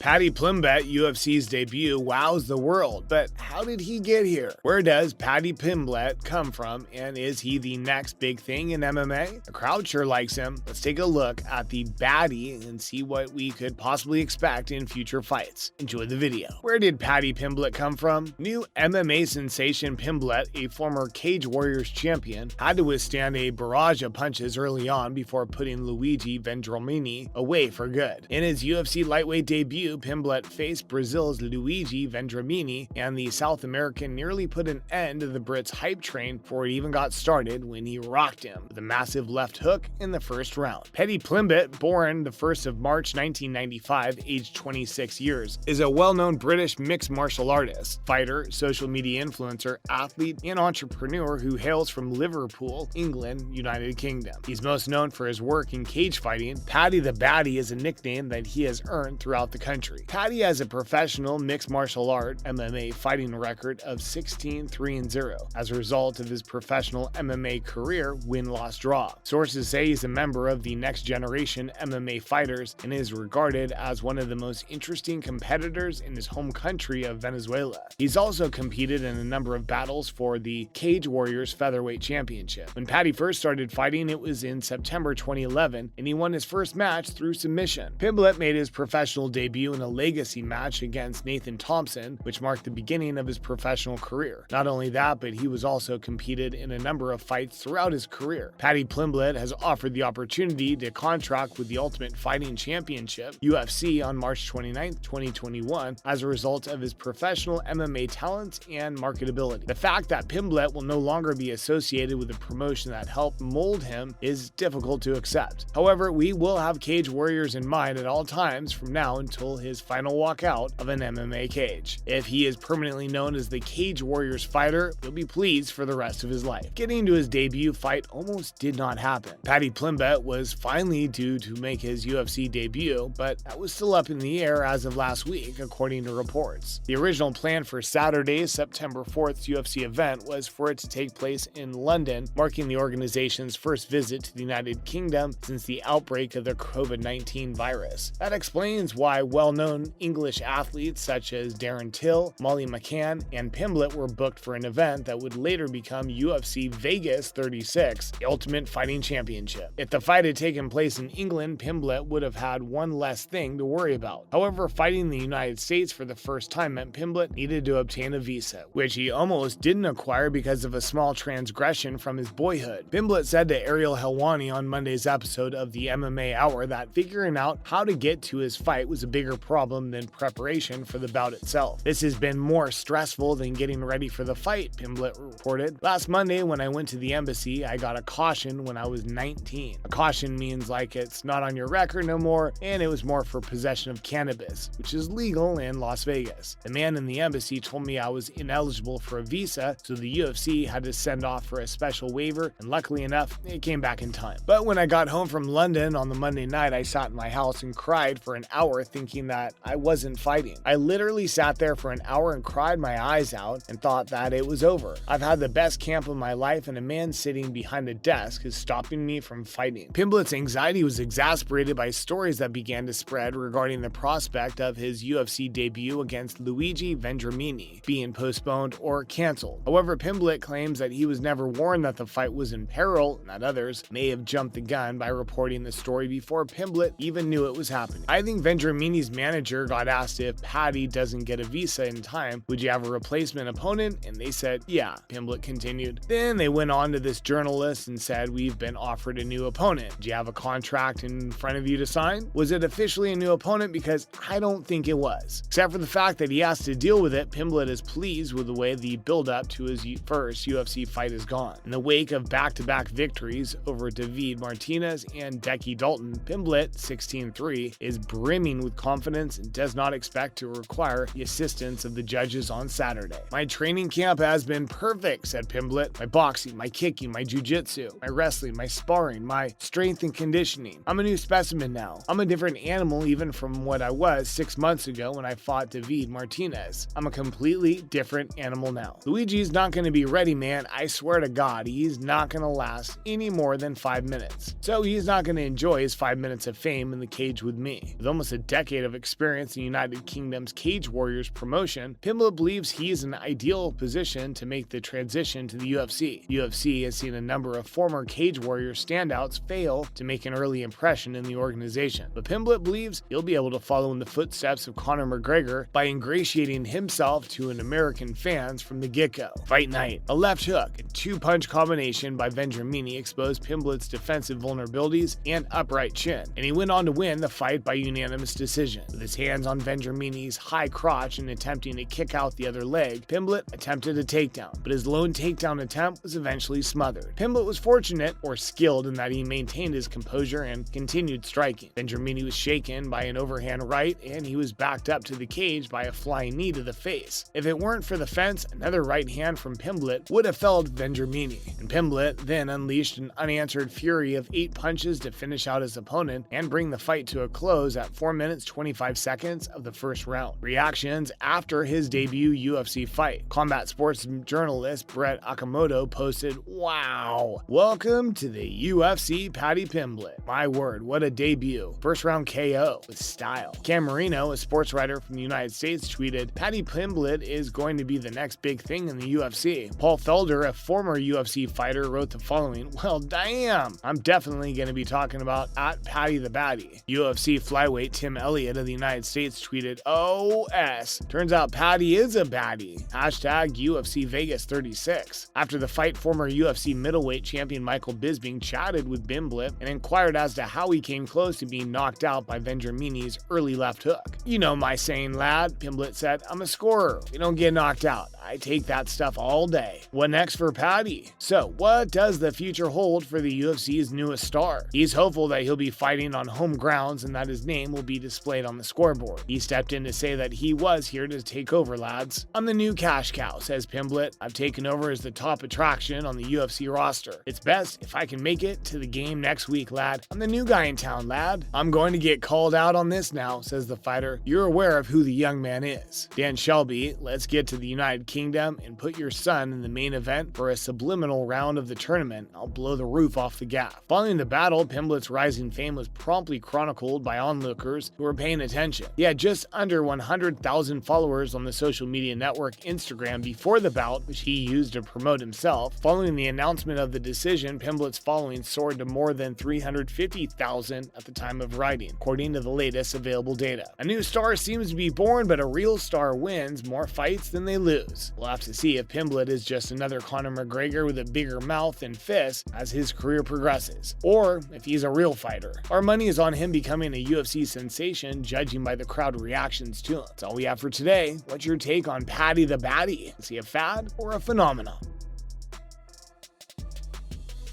Paddy Pimbletts UFC's debut wows the world, but how did he get here? Where does Paddy Pimblett come from, and is he the next big thing in MMA? The crowd sure likes him. Let's take a look at the baddie and see what we could possibly expect in future fights. Enjoy the video. Where did Paddy Pimblett come from? New MMA sensation Pimbletts, a former Cage Warriors champion, had to withstand a barrage of punches early on before putting Luigi Vendramini away for good. In his UFC lightweight debut, Pimbletts faced Brazil's Luigi Vendramini, and the South American nearly put an end to the Brit's hype train before it even got started when he rocked him with a massive left hook in the first round. Paddy Pimblett, born the 1st of March 1995, aged 26 years, is a well-known British mixed martial artist, fighter, social media influencer, athlete, and entrepreneur who hails from Liverpool, England, United Kingdom. He's most known for his work in cage fighting. Paddy The Baddy is a nickname that he has earned throughout the country. Paddy has a professional mixed martial art MMA fighting record of 16-3-0 as a result of his professional MMA career win-loss-draw. Sources say he's a member of the next generation MMA fighters and is regarded as one of the most interesting competitors in his home country of Venezuela. He's also competed in a number of battles for the Cage Warriors Featherweight Championship. When Paddy first started fighting, it was in September 2011, and he won his first match through submission. Pimbletts made his professional debut in a legacy match against Nathan Thompson, which marked the beginning of his professional career. Not only that, but he was also competed in a number of fights throughout his career. Paddy Pimblett has offered the opportunity to contract with the Ultimate Fighting Championship, UFC, on March 29, 2021, as a result of his professional MMA talents and marketability. The fact that Pimbletts will no longer be associated with a promotion that helped mold him is difficult to accept. However, we will have Cage Warriors in mind at all times from now until his final walkout of an MMA cage. If he is permanently known as the Cage Warriors fighter, he'll be pleased for the rest of his life. Getting to his debut fight almost did not happen. Paddy Pimblett was finally due to make his UFC debut, but that was still up in the air as of last week, according to reports. The original plan for Saturday's September 4th UFC event was for it to take place in London, marking the organization's first visit to the United Kingdom since the outbreak of the COVID-19 virus. That explains why well-known English athletes such as Darren Till, Molly McCann, and Pimbletts were booked for an event that would later become UFC Vegas 36, the Ultimate Fighting Championship. If the fight had taken place in England, Pimbletts would have had one less thing to worry about. However, fighting in the United States for the first time meant Pimbletts needed to obtain a visa, which he almost didn't acquire because of a small transgression from his boyhood. Pimbletts said to Ariel Helwani on Monday's episode of the MMA Hour that figuring out how to get to his fight was a bigger problem than preparation for the bout itself. This has been more stressful than getting ready for the fight, Pimbletts reported. Last Monday when I went to the embassy, I got a caution when I was 19. A caution means like it's not on your record no more, and it was more for possession of cannabis, which is legal in Las Vegas. The man in the embassy told me I was ineligible for a visa, so the UFC had to send off for a special waiver, and luckily enough, it came back in time. But when I got home from London on the Monday night, I sat in my house and cried for an hour thinking that I wasn't fighting. I literally sat there for an hour and cried my eyes out and thought that it was over. I've had the best camp of my life, and a man sitting behind a desk is stopping me from fighting. Pimbletts' anxiety was exacerbated by stories that began to spread regarding the prospect of his UFC debut against Luigi Vendramini being postponed or canceled. However, Pimbletts claims that he was never warned that the fight was in peril and that others may have jumped the gun by reporting the story before Pimbletts even knew it was happening. I think Vendramini's manager got asked if Paddy doesn't get a visa in time, would you have a replacement opponent? And they said, yeah, Pimbletts continued. Then they went on to this journalist and said, we've been offered a new opponent. Do you have a contract in front of you to sign? Was it officially a new opponent? Because I don't think it was. Except for the fact that he has to deal with it, Pimbletts is pleased with the way the build-up to his first UFC fight has gone. In the wake of back-to-back victories over David Martinez and Decky Dalton, Pimbletts, 16-3, is brimming with confidence and does not expect to require the assistance of the judges on Saturday. My training camp has been perfect, said Pimbletts. My boxing, my kicking, my jiu-jitsu, my wrestling, my sparring, my strength and conditioning. I'm a new specimen now. I'm a different animal even from what I was 6 months ago when I fought David Martinez. I'm a completely different animal now. Luigi's not going to be ready, man. I swear to God, he's not going to last any more than 5 minutes. So he's not going to enjoy his 5 minutes of fame in the cage with me. With almost a decade decade of experience in the United Kingdom's Cage Warriors promotion, Pimblett believes he is in an ideal position to make the transition to the UFC. UFC has seen a number of former Cage Warriors standouts fail to make an early impression in the organization, but Pimblett believes he'll be able to follow in the footsteps of Conor McGregor by ingratiating himself to an American fans from the get-go. Fight night, a left hook and two-punch combination by Vendramini exposed Pimblett's defensive vulnerabilities and upright chin, and he went on to win the fight by unanimous decision. With his hands on Vendramini's high crotch and attempting to kick out the other leg, Pimblett attempted a takedown, but his lone takedown attempt was eventually smothered. Pimblett was fortunate or skilled in that he maintained his composure and continued striking. Vendramini was shaken by an overhand right, and he was backed up to the cage by a flying knee to the face. If it weren't for the fence, another right hand from Pimblett would have felled Vendramini, and Pimblett then unleashed an unanswered fury of 8 punches to finish out his opponent and bring the fight to a close at 4 minutes 25 seconds of the first round. Reactions after his debut UFC fight. Combat sports journalist Brett Akamoto posted, "Wow, welcome to the UFC Paddy Pimblett. My word, what a debut. First round KO with style." Cam Marino, a sports writer from the United States, tweeted, "Paddy Pimblett is going to be the next big thing in the UFC." Paul Felder, a former UFC fighter, wrote the following, "Well, damn, I'm definitely going to be talking about at Paddy The Baddy." UFC flyweight Tim Elliott of the United States tweeted, "OS, turns out Paddy is a baddie. Hashtag UFC Vegas 36. After the fight, former UFC middleweight champion Michael Bisping chatted with Pimblett and inquired as to how he came close to being knocked out by Vendramini's early left hook. "You know my saying, lad," Pimblett said. "I'm a scorer. We don't get knocked out. I take that stuff all day." What next for Paddy? So, what does the future hold for the UFC's newest star? He's hopeful that he'll be fighting on home grounds and that his name will be displayed on the scoreboard. He stepped in to say that he was here to take over, lads. "I'm the new cash cow," says Pimblett. "I've taken over as the top attraction on the UFC roster. It's best if I can make it to the game next week, lad. I'm the new guy in town, lad. I'm going to get called out on this now," says the fighter. "You're aware of who the young man is." Dan Shelby, "Let's get to the United Kingdom and put your son in the main event for a subliminal round of the tournament. I'll blow the roof off the gaff." Following the battle, Pimblett's rising fame was promptly chronicled by onlookers who were paying attention. He had just under 100,000 followers on the social media network Instagram before the bout, which he used to promote himself. Following the announcement of the decision, Pimblett's following soared to more than 350,000 at the time of writing, according to the latest available data. A new star seems to be born, but a real star wins more fights than they lose. We'll have to see if Pimblett is just another Conor McGregor with a bigger mouth and fists as his career progresses, or if he's a real fighter. Our money is on him becoming a UFC sensation, judging by the crowd reactions to him. That's all we have for today. What's your take on Paddy the Baddy? Is he a fad or a phenomenon?